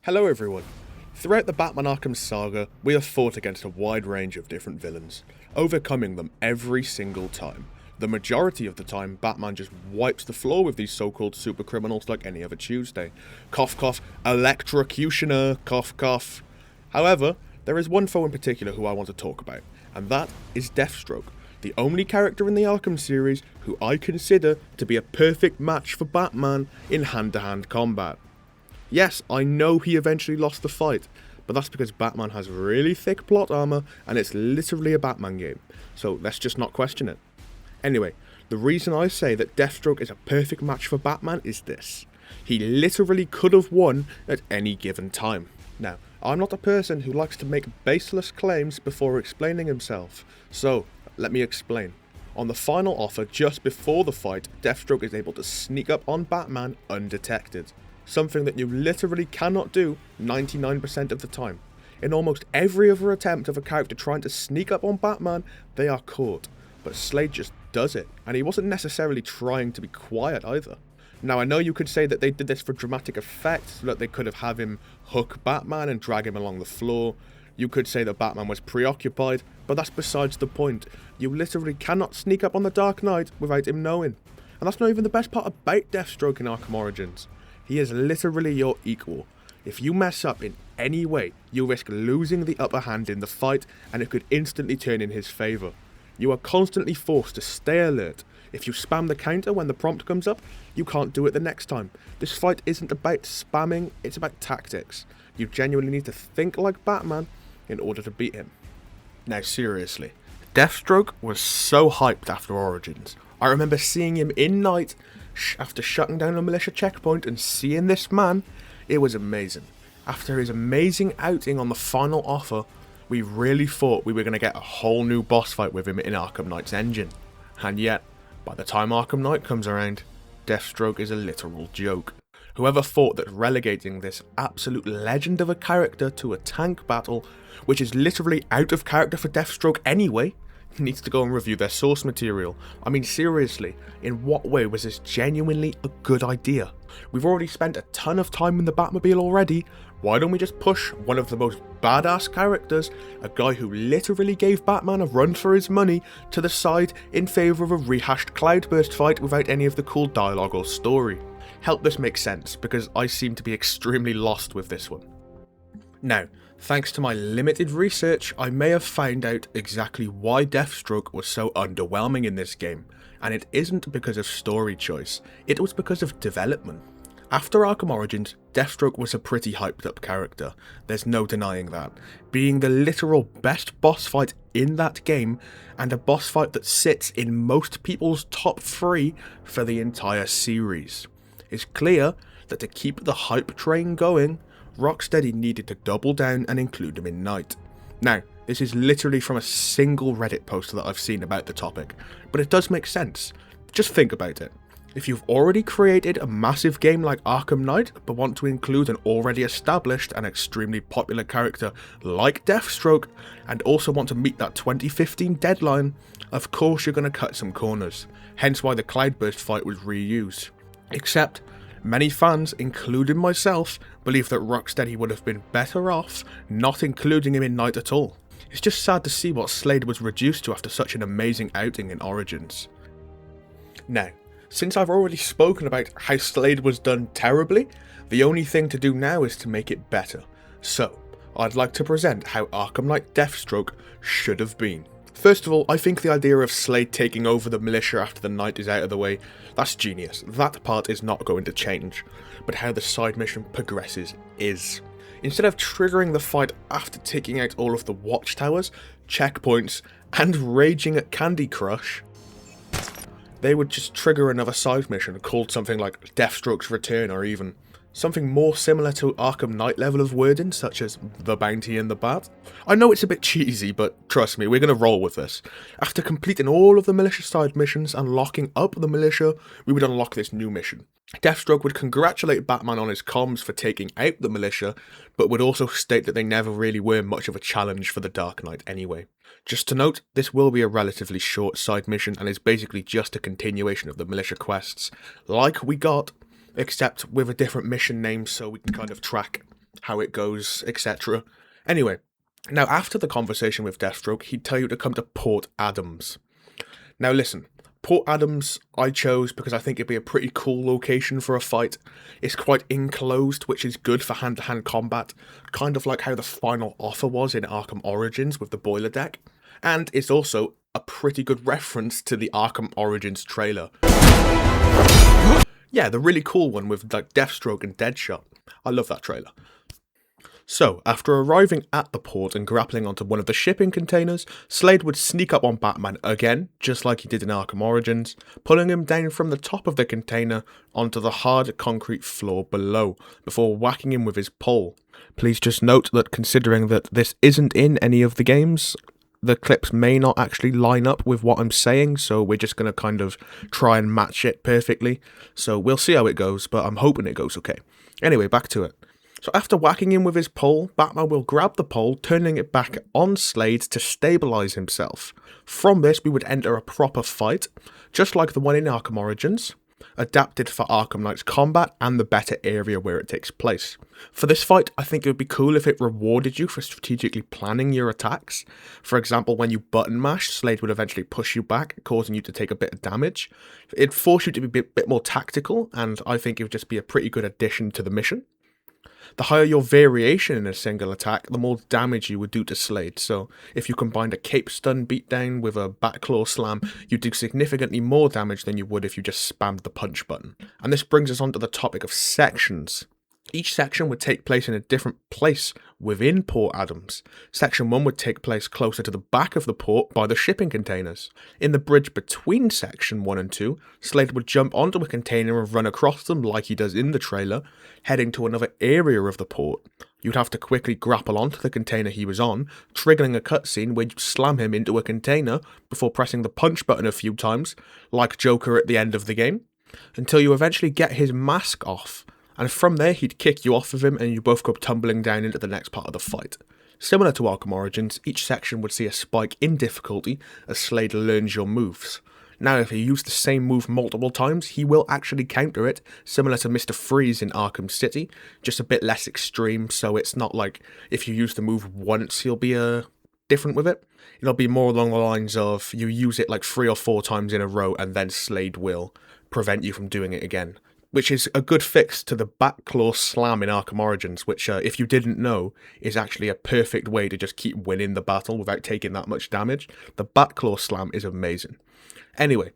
Hello everyone. Throughout the Batman Arkham saga, we have fought against a wide range of different villains, overcoming them every single time. The majority of the time, Batman just wipes the floor with these so-called supercriminals like any other Tuesday. Cough cough, electrocutioner, cough cough. However, there is one foe in particular who I want to talk about, and that is Deathstroke, the only character in the Arkham series who I consider to be a perfect match for Batman in hand-to-hand combat. Yes, I know he eventually lost the fight, but that's because Batman has really thick plot armor and it's literally a Batman game, so let's just not question it. Anyway, the reason I say that Deathstroke is a perfect match for Batman is this. He literally could have won at any given time. Now, I'm not a person who likes to make baseless claims before explaining himself, so let me explain. On the final offer just before the fight, Deathstroke is able to sneak up on Batman undetected. Something that you literally cannot do 99% of the time. In almost every other attempt of a character trying to sneak up on Batman, they are caught. But Slade just does it, and he wasn't necessarily trying to be quiet either. Now I know you could say that they did this for dramatic effect, so that they could have him hook Batman and drag him along the floor. You could say that Batman was preoccupied, but that's besides the point. You literally cannot sneak up on the Dark Knight without him knowing. And that's not even the best part about Deathstroke in Arkham Origins. He is literally your equal. If you mess up in any way, you risk losing the upper hand in the fight, and it could instantly turn in his favour. You are constantly forced to stay alert. If you spam the counter when the prompt comes up, you can't do it the next time. This fight isn't about spamming, it's about tactics. You genuinely need to think like Batman in order to beat him. Now seriously, Deathstroke was so hyped after Origins. I remember seeing him in Night after shutting down a militia checkpoint and seeing this man. It was amazing. After his amazing outing on the final offer, we really thought we were going to get a whole new boss fight with him in Arkham Knight's engine. And yet, by the time Arkham Knight comes around, Deathstroke is a literal joke. Whoever thought that relegating this absolute legend of a character to a tank battle, which is literally out of character for Deathstroke anyway, needs to go and review their source material. I mean seriously, in what way was this genuinely a good idea? We've already spent a ton of time in the Batmobile already, why don't we just push one of the most badass characters, a guy who literally gave Batman a run for his money, to the side in favour of a rehashed Cloudburst fight without any of the cool dialogue or story? Help this make sense, because I seem to be extremely lost with this one. Now, thanks to my limited research, I may have found out exactly why Deathstroke was so underwhelming in this game, and it isn't because of story choice, it was because of development. After Arkham Origins, Deathstroke was a pretty hyped up character, there's no denying that, being the literal best boss fight in that game, and a boss fight that sits in most people's top 3 for the entire series. It's clear that to keep the hype train going, Rocksteady needed to double down and include him in Night. Now, this is literally from a single Reddit post that I've seen about the topic, but it does make sense. Just think about it. If you've already created a massive game like Arkham Knight, but want to include an already established and extremely popular character like Deathstroke, and also want to meet that 2015 deadline, of course you're going to cut some corners, hence why the Cloudburst fight was reused. Except, many fans, including myself, believe that Rocksteady would have been better off not including him in Night at all. It's just sad to see what Slade was reduced to after such an amazing outing in Origins. Now, since I've already spoken about how Slade was done terribly, the only thing to do now is to make it better. So, I'd like to present how Arkham Knight Deathstroke should have been. First of all, I think the idea of Slade taking over the militia after the night is out of the way, that's genius. That part is not going to change. But how the side mission progresses is. Instead of triggering the fight after taking out all of the watchtowers, checkpoints, and raging at Candy Crush, they would just trigger another side mission called something like Deathstroke's Return, or even something more similar to Arkham Knight level of wording, such as The Bounty and the Bat. I know it's a bit cheesy, but trust me, we're going to roll with this. After completing all of the militia side missions and locking up the militia, we would unlock this new mission. Deathstroke would congratulate Batman on his comms for taking out the militia, but would also state that they never really were much of a challenge for the Dark Knight anyway. Just to note, this will be a relatively short side mission and is basically just a continuation of the militia quests, like we got, except with a different mission name so we can kind of track how it goes, etc. Anyway, now after the conversation with Deathstroke, he'd tell you to come to Port Adams. Now listen, Port Adams I chose because I think it'd be a pretty cool location for a fight. It's quite enclosed, which is good for hand-to-hand combat, kind of like how the final offer was in Arkham Origins with the boiler deck. And it's also a pretty good reference to the Arkham Origins trailer. Yeah, the really cool one with like Deathstroke and Deadshot. I love that trailer. So, after arriving at the port and grappling onto one of the shipping containers, Slade would sneak up on Batman again, just like he did in Arkham Origins, pulling him down from the top of the container onto the hard concrete floor below, before whacking him with his pole. Please just note that considering that this isn't in any of the games, the clips may not actually line up with what I'm saying, so we're just going to kind of try and match it perfectly. So we'll see how it goes, but I'm hoping it goes okay. Anyway, back to it. So after whacking him with his pole, Batman will grab the pole, turning it back on Slade to stabilise himself. From this, we would enter a proper fight, just like the one in Arkham Origins, adapted for Arkham Knight's combat and the better area where it takes place. For this fight, I think it would be cool if it rewarded you for strategically planning your attacks. For example, when you button mash, Slade would eventually push you back, causing you to take a bit of damage. It'd force you to be a bit more tactical, and I think it would just be a pretty good addition to the mission. The higher your variation in a single attack, the more damage you would do to Slade. So if you combined a cape stun beatdown with a Batclaw slam, you'd do significantly more damage than you would if you just spammed the punch button. And this brings us on to the topic of sections. Each section would take place in a different place within Port Adams. Section 1 would take place closer to the back of the port by the shipping containers. In the bridge between Section 1 and 2, Slade would jump onto a container and run across them like he does in the trailer, heading to another area of the port. You'd have to quickly grapple onto the container he was on, triggering a cutscene where you'd slam him into a container before pressing the punch button a few times, like Joker at the end of the game, until you eventually get his mask off. And from there, he'd kick you off of him and you both go tumbling down into the next part of the fight. Similar to Arkham Origins, each section would see a spike in difficulty as Slade learns your moves. Now, if you use the same move multiple times, he will actually counter it, similar to Mr. Freeze in Arkham City, just a bit less extreme, so it's not like if you use the move once, he'll be different with it. It'll be more along the lines of you use it like 3 or 4 times in a row and then Slade will prevent you from doing it again. Which is a good fix to the Batclaw slam in Arkham Origins, which, if you didn't know, is actually a perfect way to just keep winning the battle without taking that much damage. The Batclaw slam is amazing. Anyway,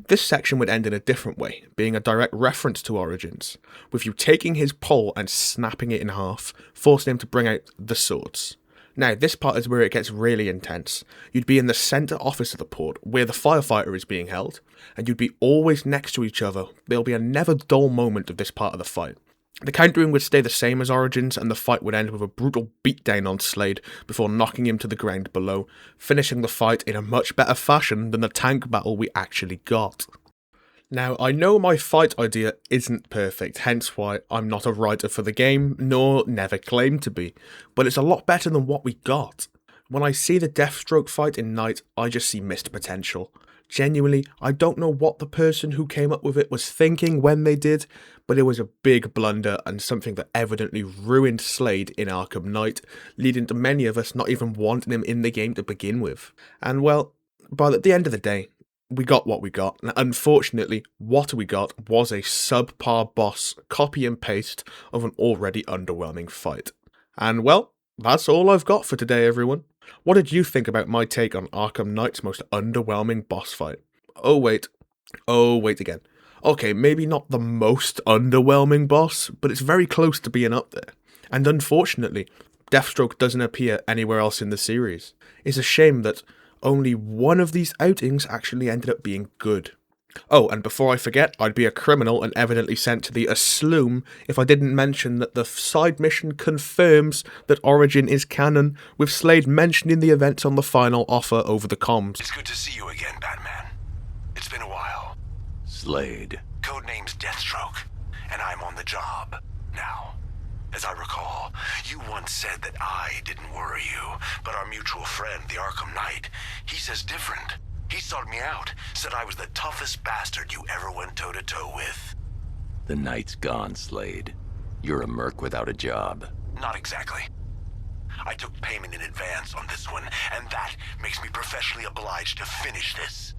this section would end in a different way, being a direct reference to Origins, with you taking his pole and snapping it in half, forcing him to bring out the swords. Now, this part is where it gets really intense. You'd be in the centre office of the port, where the firefighter is being held, and you'd be always next to each other. There'll be a never dull moment of this part of the fight. The countering would stay the same as Origins, and the fight would end with a brutal beatdown on Slade before knocking him to the ground below, finishing the fight in a much better fashion than the tank battle we actually got. Now, I know my fight idea isn't perfect, hence why I'm not a writer for the game, nor never claimed to be, but it's a lot better than what we got. When I see the Deathstroke fight in Knight, I just see missed potential. Genuinely, I don't know what the person who came up with it was thinking when they did, but it was a big blunder and something that evidently ruined Slade in Arkham Knight, leading to many of us not even wanting him in the game to begin with. And well, but at the end of the day, we got what we got, and unfortunately, what we got was a subpar boss copy and paste of an already underwhelming fight. And well, that's all I've got for today, everyone. What did you think about my take on Arkham Knight's most underwhelming boss fight? Oh wait again. Okay, maybe not the most underwhelming boss, but it's very close to being up there. And unfortunately, Deathstroke doesn't appear anywhere else in the series. It's a shame that only one of these outings actually ended up being good. Oh, and before I forget, I'd be a criminal and evidently sent to the Asloom if I didn't mention that the side mission confirms that Origin is canon, with Slade mentioning the events on the final offer over the comms. It's good to see you again, Batman. It's been a while. Slade. Codename's Deathstroke, and I'm on the job now. As I recall, you once said that I didn't worry you, but our mutual friend, the Arkham Knight, he says different. He sought me out, said I was the toughest bastard you ever went toe-to-toe with. The night's gone, Slade. You're a merc without a job. Not exactly. I took payment in advance on this one, and that makes me professionally obliged to finish this.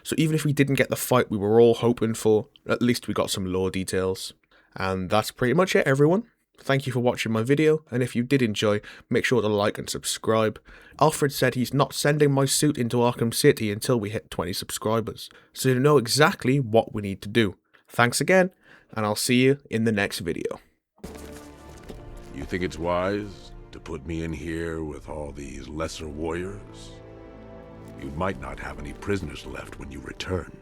So even if we didn't get the fight we were all hoping for, at least we got some lore details. And that's pretty much it, everyone. Thank you for watching my video, and if you did enjoy, make sure to like and subscribe. Alfred said he's not sending my suit into Arkham City until we hit 20 subscribers, so you know exactly what we need to do. Thanks again, and I'll see you in the next video. You think it's wise to put me in here with all these lesser warriors? You might not have any prisoners left when you return.